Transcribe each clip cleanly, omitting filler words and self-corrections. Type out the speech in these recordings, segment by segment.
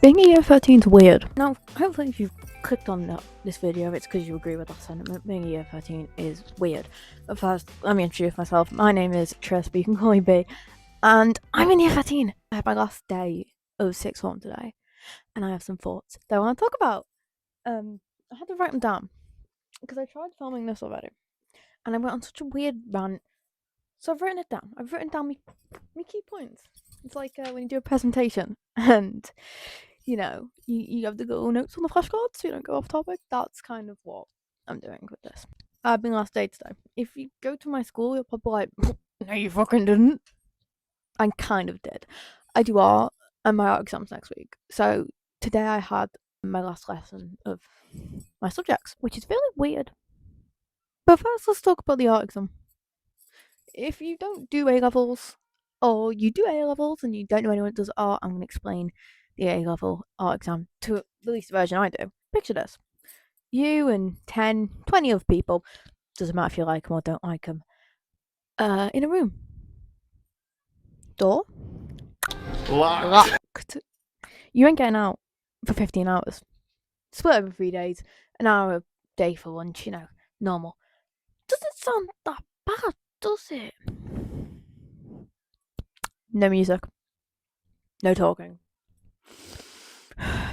Being a year 13 is weird. Now, hopefully if you've clicked on this video, it's because you agree with that sentiment. Being a year 13 is weird. But first, let me introduce myself. My name is Tris, but you can call me B. And I'm in year 13. I had my last day of sixth form today. And I have some thoughts that I want to talk about. I had to write them down. Because I tried filming this already. And I went on such a weird rant. So I've written it down. I've written down my key points. It's like when you do a presentation and you have the little notes on the flashcards so you don't go off topic. That's kind of what I'm doing with this. I've been last day today. If you go to my school, you're probably like, no, you fucking didn't. I kind of did. I do art, and my art exam's next week. So today I had my last lesson of my subjects, which is really weird. But first, let's talk about the art exam. If you don't do A levels, or you do A levels and you don't know anyone that does art, I'm going to explain the A level art exam to the least version I do. Picture this: you and 10, 20 other people, doesn't matter if you like them or don't like them, in a room. Door locked. You ain't getting out for 15 hours. Split over 3 days, an hour a day for lunch, normal. Doesn't sound that bad, does it? No music. No talking.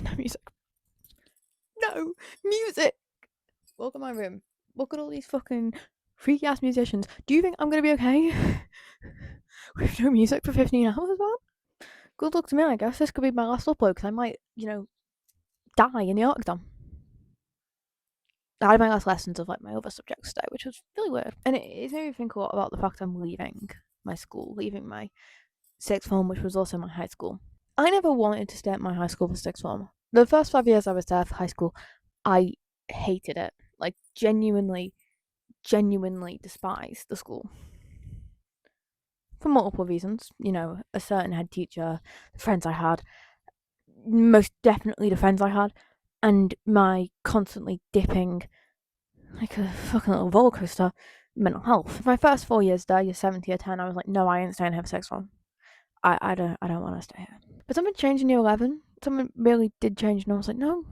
No music. No music. Look at my room. Look at all these fucking freaky ass musicians. Do you think I'm gonna be okay with no music for 15 hours, man? Good luck to me, I guess. This could be my last upload because I might, die in the art exam. I had my last lessons of like my other subjects today, which was really weird. And it made me think a lot about the fact I'm leaving my school, leaving my sixth form, which was also my high school. I never wanted to stay at my high school for sixth form. The first 5 years I was there for high school, I hated it. Like, genuinely despised the school. For multiple reasons. A certain head teacher, the friends I had, most definitely the friends I had, and my constantly dipping, like a fucking little roller coaster, mental health. My first 4 years there, year 7 to year 10, I was like, no, I ain't staying here for sixth form. I don't want to stay here. But something changed in year 11. Something really did change, and I was like, no,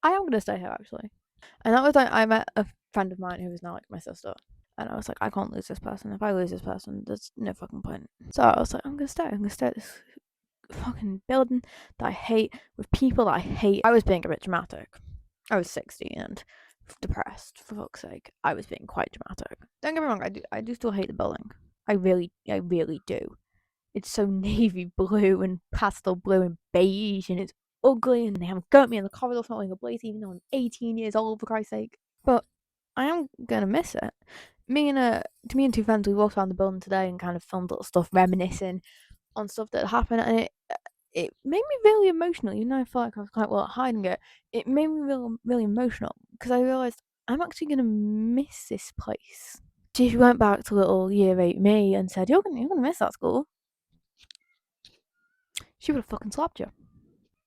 I am gonna stay here actually. And that was like I met a friend of mine who is now like my sister, and I was like, I can't lose this person. If I lose this person, there's no fucking point. So I was like, I'm gonna stay. I'm gonna stay at this fucking building that I hate with people that I hate. I was being a bit dramatic. I was 16 and depressed. For fuck's sake, I was being quite dramatic. Don't get me wrong. I do still hate the building. I really do. It's so navy blue and pastel blue and beige, and it's ugly, and they haven't got me in the corridor smelling a blaze, even though I'm 18 years old, for Christ's sake. But I am gonna miss it. Me and two friends, we walked around the building today and kind of filmed little stuff, reminiscing on stuff that happened, and it made me really emotional. Even though I felt like I was quite well at hiding it, it made me really emotional because I realised I'm actually gonna miss this place. If you went back to little year 8 me and said, you're gonna miss that school, she would have fucking slapped you.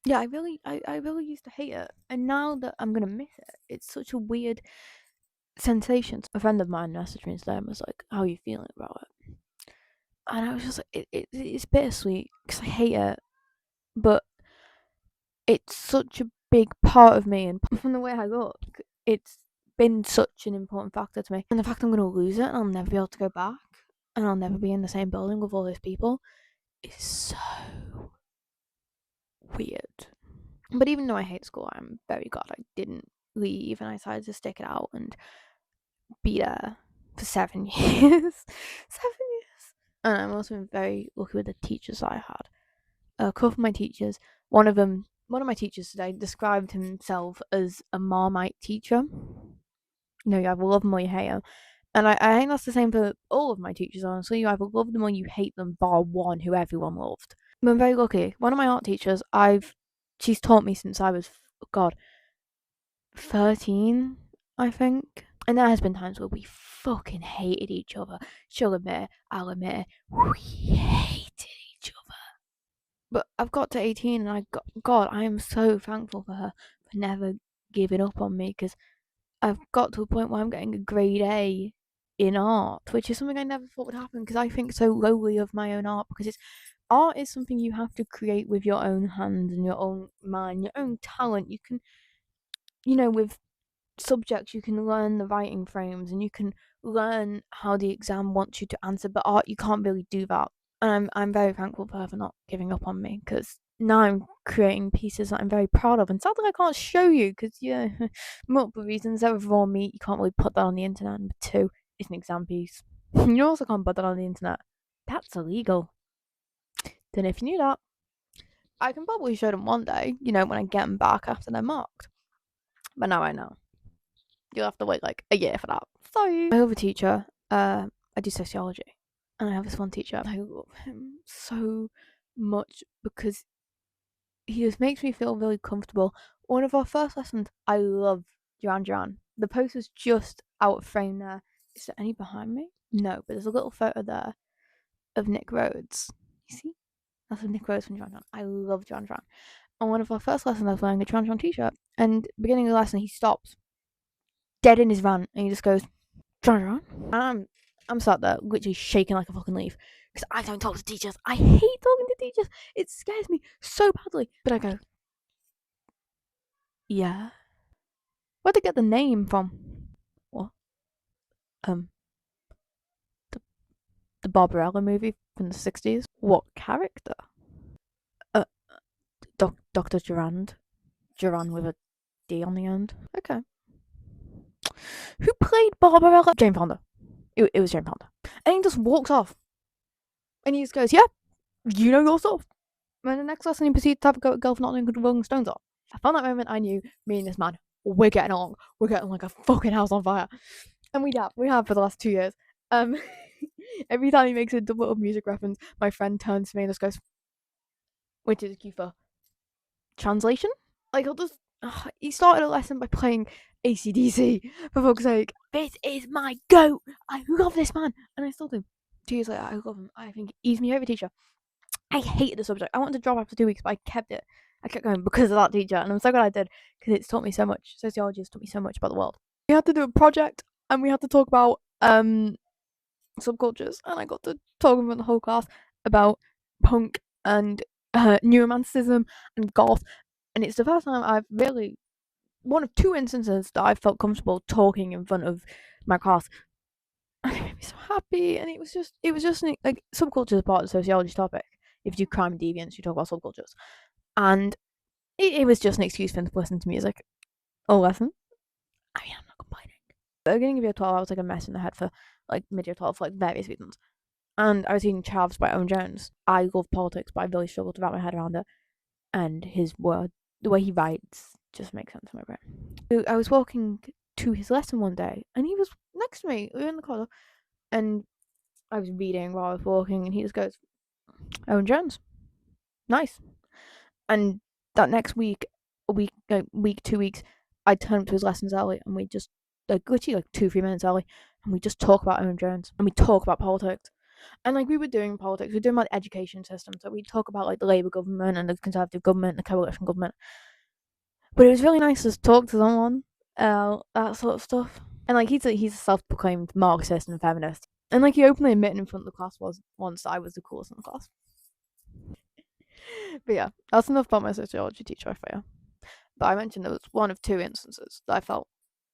Yeah, I really used to hate it, and now that I'm gonna miss it, it's such a weird sensation. A friend of mine messaged me today and was like, "How are you feeling about it?" And I was just like, "It's bittersweet because I hate it, but it's such a big part of me, and from the way I look, it's been such an important factor to me. And the fact I'm gonna lose it, and I'll never be able to go back, and I'll never be in the same building with all those people, is so weird." But even though I hate school, I'm very glad I didn't leave and I decided to stick it out and be there for 7 years. 7 years. And I'm also very lucky with the teachers I had. A couple of my teachers, one of my teachers today described himself as a Marmite teacher. You either love them or you hate them. And I think that's the same for all of my teachers, honestly. You either love them or you hate them, bar one who everyone loved. I'm very lucky. One of my art teachers, she's taught me since I was, God, 13, I think. And there has been times where we fucking hated each other. She'll admit, I'll admit, we hated each other. But I've got to 18 and God, I am so thankful for her for never giving up on me, because I've got to a point where I'm getting a grade A in art, which is something I never thought would happen because I think so lowly of my own art because it's art is something you have to create with your own hands and your own mind, your own talent. You can, with subjects, you can learn the writing frames and you can learn how the exam wants you to answer, but art, you can't really do that. And I'm very thankful for her for not giving up on me, because now I'm creating pieces that I'm very proud of. And sadly, I can't show you because, multiple reasons. There was raw meat, you can't really put that on the internet. Number two, it's an exam piece. You also can't put that on the internet. That's illegal. Then if you knew that, I can probably show them one day, when I get them back after they're marked. But now I know. You'll have to wait like a year for that. Sorry. My other teacher, I do sociology, and I have this one teacher. I love him so much because he just makes me feel really comfortable. One of our first lessons, I love Duran Duran. The poster's just out of frame there. Is there any behind me? No, but there's a little photo there of Nick Rhodes. You see? That's of Nick Rhodes from Duran Duran. I love Duran Duran. On one of our first lessons, I was wearing a Duran Duran t-shirt, and beginning of the lesson, he stops, dead in his van, and he just goes, Duran Duran? And I'm sat there, literally shaking like a fucking leaf, because I don't talk to teachers. I hate talking to teachers. It scares me so badly. But I go, yeah. Where'd they get the name from? What? The Barbarella movie from the 60s? What character? Dr. Durand. Duran with a D on the end. Okay. Who played Barbarella? Jane Fonda. It was Jane Fonda. And he just walks off. And he just goes, yeah, you know your stuff. And the next lesson, he proceeds to have a go at Girl for Not Knowing Who the Rolling Stones are. From that moment, I knew me and this man, we're getting along. We're getting like a fucking house on fire. And we have for the last 2 years. Every time he makes a double music reference, my friend turns to me and just goes, which is a cue for translation? Like, he'll just, he started a lesson by playing AC/DC, for fuck's sake. This is my goat. I love this man. And I still do. 2 years later, I love him. I think he's my favourite teacher. I hated the subject. I wanted to drop after 2 weeks, but I kept it. I kept going because of that teacher, and I'm so glad I did, because it's taught me so much. Sociology has taught me so much about the world. We had to do a project, and we had to talk about subcultures, and I got to talk with the whole class about punk and new romanticism and goth, and it's the first time I've really, one of two instances that I felt comfortable talking in front of my class. And it made me so happy, and it was just like, subculture is part of the sociology topic. If you do crime and deviance, you talk about subcultures. And it was just an excuse for them to listen to music all lesson. I mean, I'm not complaining. At the beginning of year 12, I was like a mess in the head for like mid year 12 for like various reasons. And I was reading Chavs by Owen Jones. I love politics, but I really struggled to wrap my head around it. And his word, the way he writes, just makes sense in my brain. I was walking to his lesson one day, and he was next to me. We were in the corridor, and I was reading while I was walking, and he just goes, Owen Jones. Nice. And that next week, 2 weeks, I turned up to his lessons early, and we just, literally 2-3 minutes early, and we just talk about Owen Jones, and we talk about politics. And like, we were doing politics, we were doing like the education system, so we talk about like the Labour government and the Conservative government and the coalition government. But it was really nice to talk to someone, that sort of stuff. And like, he's a self-proclaimed Marxist and feminist, and like, he openly admitted in front of the class once that I was the coolest in the class. But yeah, that's enough about my sociology teacher, I fear. But I mentioned there was one of two instances that I felt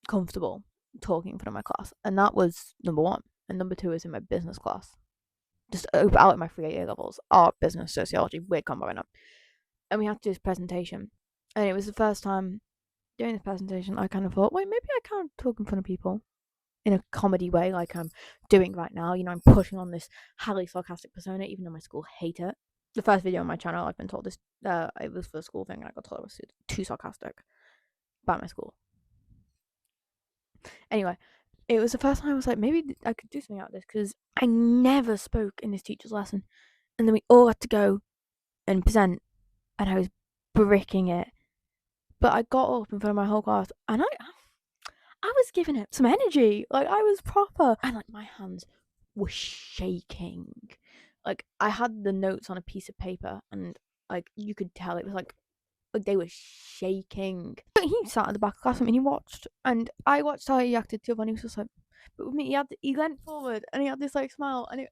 comfortable talking in front of my class, and that was number one. And number two is in my business class. Just out at my 3 A levels, art, business, sociology, weird combo right now. And we had to do this presentation. And it was the first time doing this presentation I kind of thought, wait, maybe I can't talk in front of people in a comedy way like I'm doing right now. I'm pushing on this highly sarcastic persona, even though my school hate it. The first video on my channel, I've been told this, it was for a school thing, and I got told I was too sarcastic about my school. Anyway, it was the first time I was like, maybe I could do something out of this, because I never spoke in this teacher's lesson. And then we all had to go and present, and I was bricking it. But I got up in front of my whole class, and I was giving it some energy. Like, I was proper. And like, my hands were shaking. Like, I had the notes on a piece of paper, and like, you could tell it was like they were shaking. But he sat at the back of the class with me and he watched, and I watched how he acted too, and he was just like, but with me, he leant forward and he had this like smile, and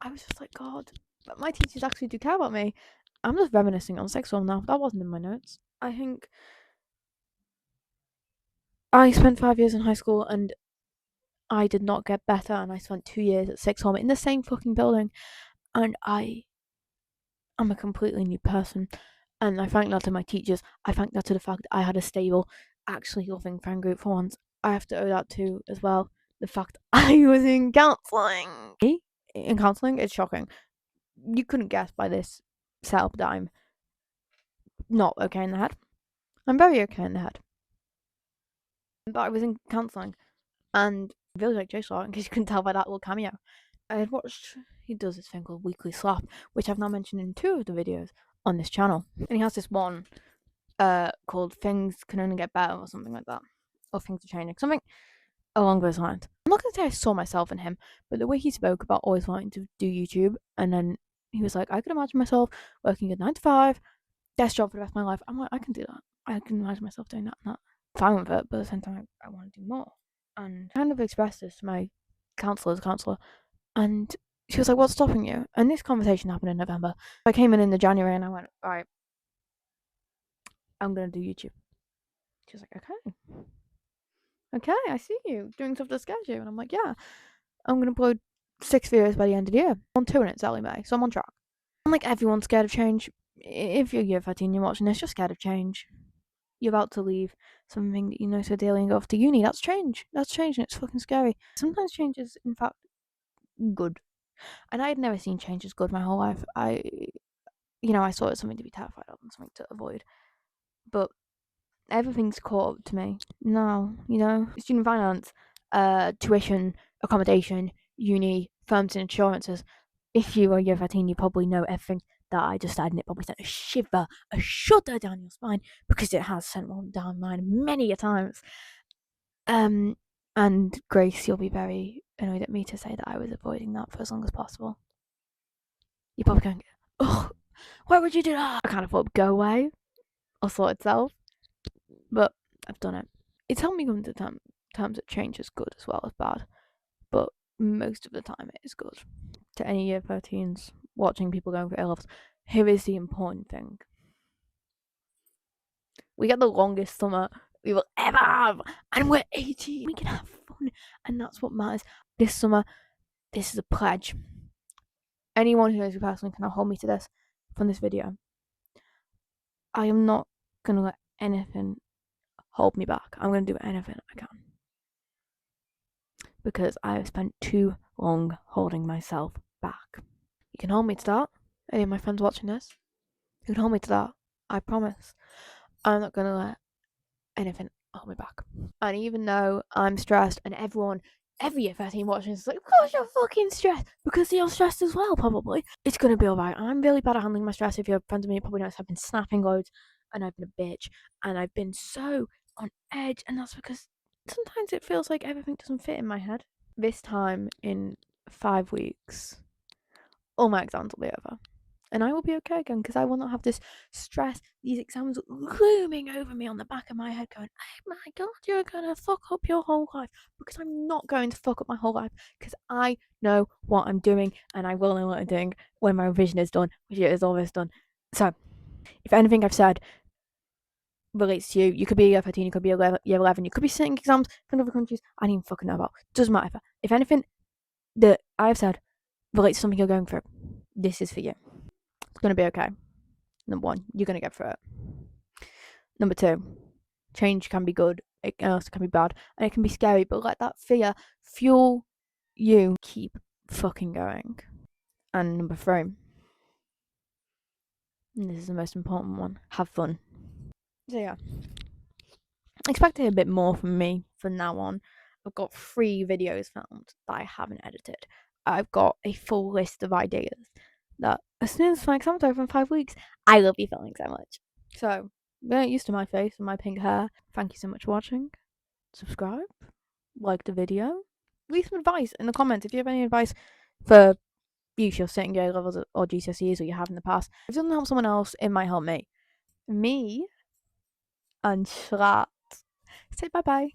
I was just like, God, But my teachers actually do care about me. I'm just reminiscing on sixth form now. That wasn't in my notes. I think I spent 5 years in high school and I did not get better, and I spent 2 years at sixth form in the same fucking building, and I'm a completely new person. And I thank that to my teachers. I thank that to the fact that I had a stable, actually loving friend group for once. I have to owe that to as well the fact I was in counselling. In counselling, it's shocking. You couldn't guess by this setup that I'm not okay in the head. I'm very okay in the head. But I was in counselling, and I really like Joe Slaw, in case you couldn't tell by that little cameo. I had watched, he does this thing called Weekly Slap, which I've now mentioned in 2 of the videos on this channel. And he has this one called Things Can Only Get Better or something like that. Or Things Are Changing. Something along those lines. I'm not going to say I saw myself in him, but the way he spoke about always wanting to do YouTube, and then he was like, I could imagine myself working a 9 to 5, desk job for the rest of my life. I'm like, I can do that. I can imagine myself doing that and that. Fine with it, but at the same time, I want to do more. And I kind of expressed this to my counsellor, and she was like, what's stopping you? And this conversation happened in November. I came in the January and I went, all right, I'm going to do YouTube. She was like, okay, I see you doing stuff that scares you. And I'm like, yeah, I'm going to upload 6 videos by the end of the year. I'm on 2 and it's early May, so I'm on track. I'm like, everyone's scared of change. If you're year 13, you're watching this, you're scared of change. You're about to leave something that you know so dearly and go off to uni. That's change. That's change, and it's fucking scary. Sometimes change is, in fact, good. And I had never seen change as good my whole life. I saw it as something to be terrified of and something to avoid. But everything's caught up to me now, Student finance, tuition, accommodation, uni, firms and insurances. If you are year 13, you probably know everything that I just said, and it probably sent a shiver, a shudder down your spine, because it has sent one down mine many a times. And Grace, you'll be very annoyed at me to say that I was avoiding that for as long as possible. You're probably going, ugh, why would you do that? I kind of thought it'd go away or sort itself, but I've done it. It's helped me come to terms that change is good as well as bad, but most of the time it is good. To any year 13s watching people going for A-levels, here is the important thing. We get the longest summer we will ever have, and we're 18. We can have fun, and that's what matters. This summer, this is a pledge. Anyone who knows me personally can hold me to this from this video. I am not going to let anything hold me back. I'm going to do anything I can. Because I have spent too long holding myself back. You can hold me to that. Any of my friends watching this, you can hold me to that. I promise. I'm not going to let anything hold me back. And even though I'm stressed, and every year 13 watching this is like, of course you're fucking stressed, because you're stressed as well, probably. It's going to be alright. I'm really bad at handling my stress. If you're friends with me, you probably notice I've been snapping loads, and I've been a bitch, and I've been so on edge, and that's because sometimes it feels like everything doesn't fit in my head. This time in 5 weeks, all my exams will be over. And I will be okay again, because I will not have this stress, these exams looming over me on the back of my head going, oh my god, you're going to fuck up your whole life. Because I'm not going to fuck up my whole life, because I know what I'm doing, and I will know what I'm doing when my revision is done, which it is always done. So, if anything I've said relates to you, you could be year 13, you could be year 11, you could be sitting exams from other countries I don't even fucking know about. Doesn't matter. If anything that I've said relates to something you're going through, this is for you. It's going to be okay. Number 1, you're going to get through it. Number 2, change can be good, it also can be bad, and it can be scary, but let that fear fuel you. Keep fucking going. And number 3, and this is the most important one, have fun. So yeah, expect to hear a bit more from me from now on. I've got 3 videos filmed that I haven't edited. I've got a full list of ideas that as soon as my exam's over in 5 weeks, I will be filming so much. So, get used to my face and my pink hair. Thank you so much for watching. Subscribe, like the video, leave some advice in the comments if you have any advice for future sitting grade levels or GCSEs or you have in the past. If it doesn't help someone else, it might help me. Me and Schrat. Say bye bye.